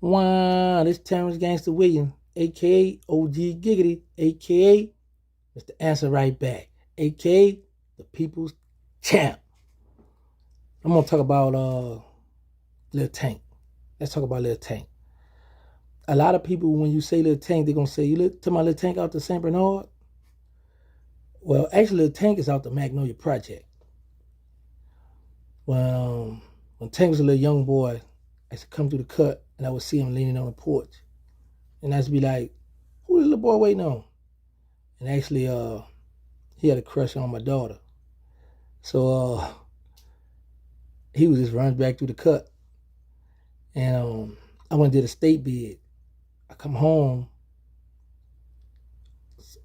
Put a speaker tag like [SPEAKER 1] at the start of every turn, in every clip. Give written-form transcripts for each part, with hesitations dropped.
[SPEAKER 1] Wow, this Terrance Gangsta Williams, aka OG Giggity, aka Mr. Answer Right Back, aka the People's Champ. I'm gonna talk about Lil Tank. Let's talk about Lil Tank. A lot of people, when you say Lil Tank, they're gonna say, "You to my Lil Tank out the St. Bernard?" Well, actually, Lil Tank is out the Magnolia Project. When Tank was a little young boy, I used to come through the cut and I would see him leaning on the porch, and I used to be like, "Who the little boy waiting on?" And actually, he had a crush on my daughter. So he was just running back through the cut. And I went and did a state bid. I come home,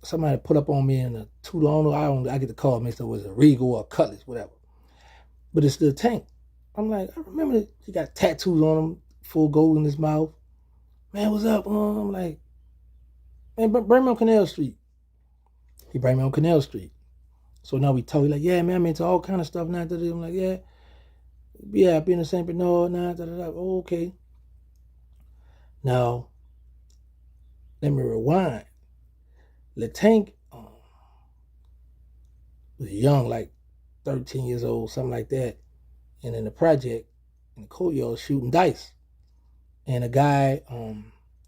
[SPEAKER 1] somebody put up on me in a two, I get the call mixed up with a Regal or a Cutlass, whatever. But it's the Tank. I'm like, I remember that he got tattoos on him, full gold in his mouth. Man, what's up? I'm like, man, bring me on Canal Street. He bring me on Canal Street. So now we talk. He's like, yeah, man, I'm into all kind of stuff now. I'm like, yeah, I've been in St. Bernard now. Oh, okay. Now, let me rewind. Lil Tank was young, like 13 years old, something like that. And in the project, in the courtyard, shooting dice. And a guy,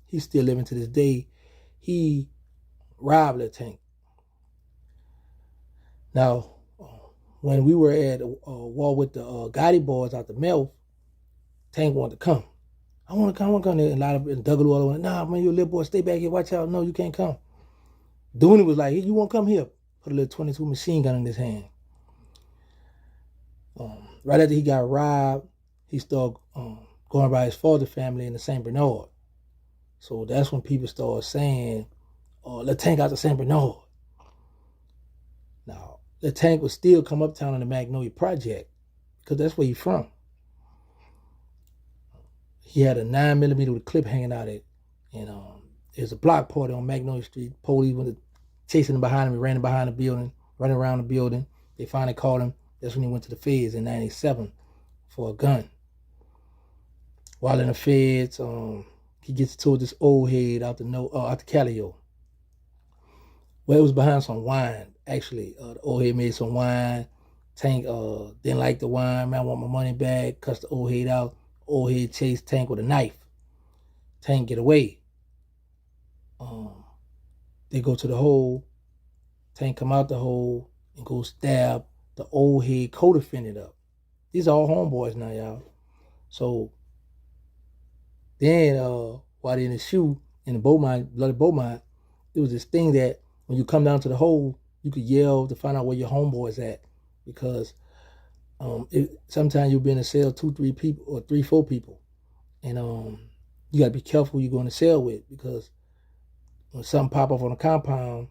[SPEAKER 1] he's still living to this day, he robbed Lil Tank. Now, when we were at a war with the Gotti boys out the Melf, Tank wanted to come. I want to come. And a lot of Douglas went, nah, man, you a little boy, stay back here, watch out. No, you can't come. Dooney was like, hey, you won't come here. Put a little 22 machine gun in his hand. Right after he got robbed, he started going by his father's family in the St. Bernard. So that's when people started saying, oh, Lil Tank out the St. Bernard. Now, Lil Tank would still come uptown in the Magnolia Project because that's where he's from. He had a 9mm with a clip hanging out of it. And there's a block party on Magnolia Street. Police went chasing him behind him. He ran behind the building, running around the building. They finally caught him. That's when he went to the feds in '97 for a gun. While in the feds, he gets to this old head out the Calio. Well, it was behind some wine, actually. The old head made some wine. Tank didn't like the wine. Man, I want my money back. Cussed the old head out. Old head chased Tank with a knife. Tank get away. They go to the hole. Tank come out the hole and go stab the old head co-defendant up. These are all homeboys now, y'all. So then while they in the shoe in the bloody Beaumont, it was this thing that when you come down to the hole, you could yell to find out where your homeboy's at. Because sometimes you'll be in a cell 2-3 people or 3-4 people. And you gotta be careful who you go in the cell with, because when something pop up on the compound,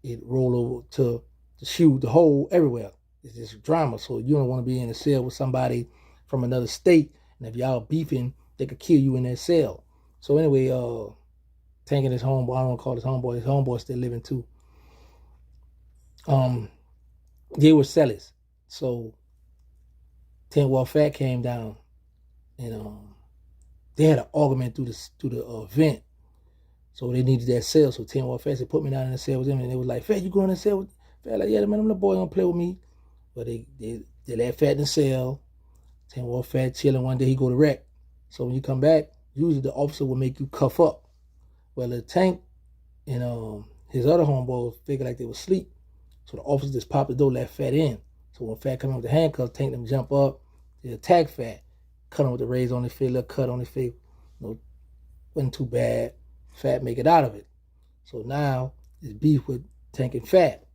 [SPEAKER 1] it roll over to the shoe, the hole, everywhere. It's just drama. So you don't want to be in a cell with somebody from another state, and if y'all beefing, they could kill you in that cell. So anyway, Tank and his homeboy, I don't want to call his homeboy still living too. They were sellers. So 10 Wall Fat came down, and they had an argument through the vent. So they needed that cell. So 10 Wall Fat said, put me down in the cell with them. And they was like, Fat, you going in the cell with Fat? Like, yeah, man, them little boy gonna play with me. But they let Fat in the cell. 10 Wall Fat chilling. One day he go to rec. So when you come back, usually the officer will make you cuff up. Well, the Tank and his other homeboy figured like they was asleep. So the officer just popped the door, let Fat in. So when Fat come in with the handcuffs, Tank them jump up, they attack Fat, cut him with the razor on his face, little cut on his face. Wasn't too bad. Fat make it out of it. So now it's beef with Tank and Fat.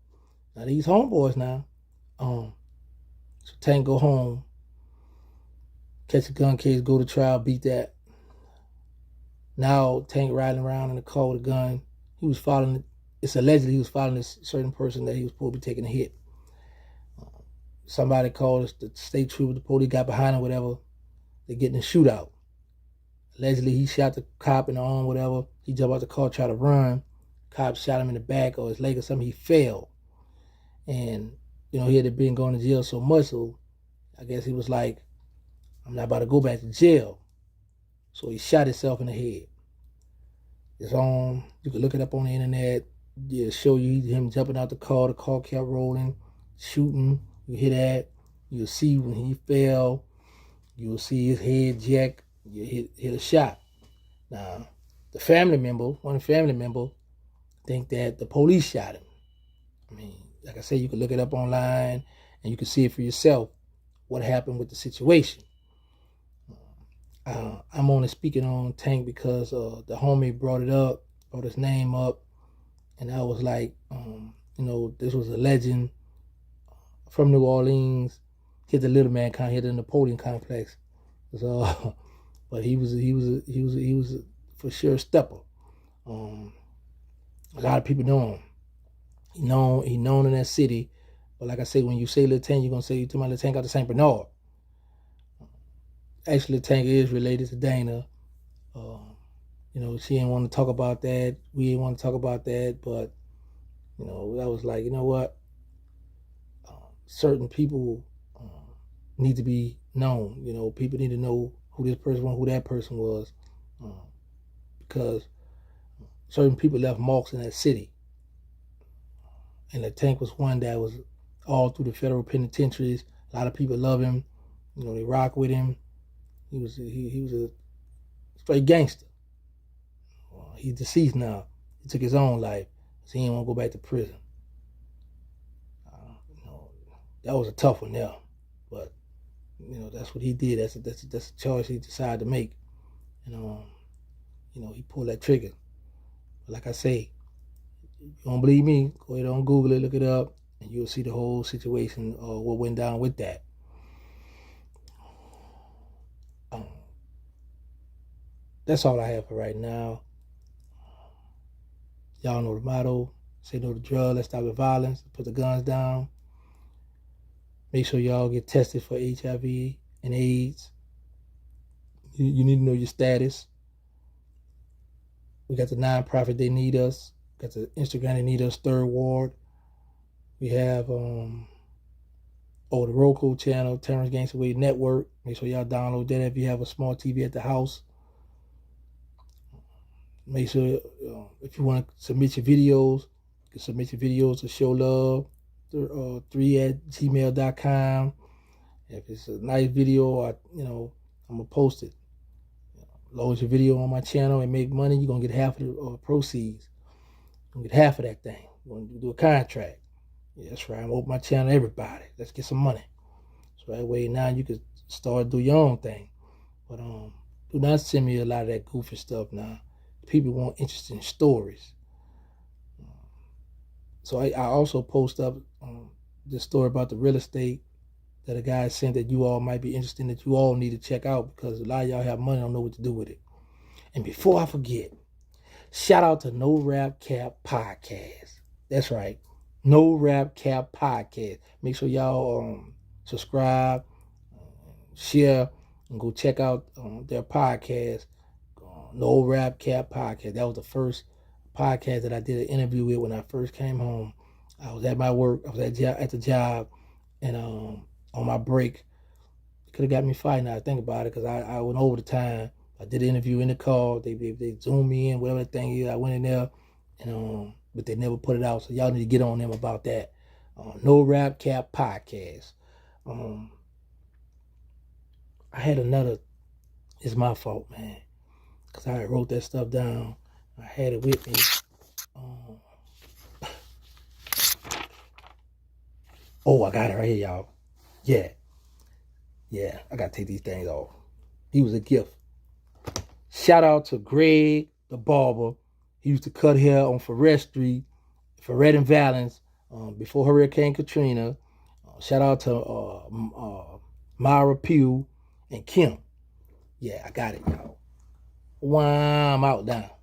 [SPEAKER 1] Now these homeboys now, so Tank go home, catch a gun case, go to trial, beat that. Now Tank riding around in the car with a gun. It's allegedly he was following this certain person that he was supposed to be taking a hit. Somebody called us, the state trooper, the police got behind him, whatever. They get in a shootout. Allegedly, he shot the cop in the arm, whatever. He jumped out the car, tried to run. Cop shot him in the back or his leg or something. He fell. And, he had been going to jail so much, so I guess he was like, I'm not about to go back to jail. So he shot himself in the head. It's on. You can look it up on the internet. It'll show you him jumping out the car kept rolling, shooting. You hear that. You'll see when he fell. You'll see his head jack. You hit a shot. Now, one of the family members, think that the police shot him. I mean, like I said, you can look it up online and you can see it for yourself what happened with the situation. I'm only speaking on Tank because the homie brought his name up, and I was like, this was a legend from New Orleans. Hit the little man hit the Napoleon complex. So, but he was for sure a stepper. A lot of people know him. He known in that city. But like I say, when you say Lil Tank, you're gonna say you talking about Lil Tank out of St. Bernard. Actually, Tank is related to Dana. She didn't want to talk about that. We didn't want to talk about that. But, I was like, you know what? Certain people need to be known. People need to know who this person was, who that person was. Because certain people left marks in that city. And the Tank was one that was all through the federal penitentiaries. A lot of people love him. They rock with him. He was a straight gangster. He's deceased now. He took his own life, so he didn't want to go back to prison. That was a tough one there, but that's what he did. That's a choice he decided to make, and he pulled that trigger. But like I say, if you don't believe me, go ahead and Google it, look it up, and you'll see the whole situation of what went down with that. That's all I have for right now. Y'all know the motto. Say no to drugs. Let's stop the violence. Put the guns down. Make sure y'all get tested for HIV and AIDS. You need to know your status. We got the nonprofit, they need us. Got the Instagram, they need us, Third Ward. We have the Roku channel, Terrance Gangsta Williams Network. Make sure y'all download that if you have a small TV at the house. Make sure if you want to submit your videos, you can submit your videos to Show Love 3@gmail.com. If it's a nice video, I'm gonna post it. Load your video on my channel and make money. You're gonna get half of the proceeds. You're gonna get half of that thing. You're gonna do a contract. Yeah, that's right. I'm gonna open my channel to everybody. Let's get some money. So that way now you can start do your own thing. But do not send me a lot of that goofy stuff now. People want interesting stories. So I also post up this story about the real estate that a guy sent that you all might be interested in, that you all need to check out, because a lot of y'all have money, don't know what to do with it. And before I forget, shout out to No Rap Cap Podcast. That's right, No Rap Cap Podcast. Make sure y'all subscribe, share, and go check out their podcast. No Rap Cap Podcast. That was the first podcast that I did an interview with when I first came home. I was at my work. I was at the job, and on my break, it could have got me fired. Now I think about it, because I went over the time. I did an interview in the car. They zoomed me in, whatever the thing is. I went in there, and but they never put it out. So y'all need to get on them about that. No Rap Cap Podcast. I had another. It's my fault, man, because I wrote that stuff down. I had it with me. I got it right here, y'all. Yeah, I got to take these things off. He was a gift. Shout out to Greg, the barber. He used to cut hair on Ferret Street, Ferret and Valence, before Hurricane Katrina. Shout out to Myra Pugh and Kim. Yeah, I got it, y'all. Wow, I'm out now.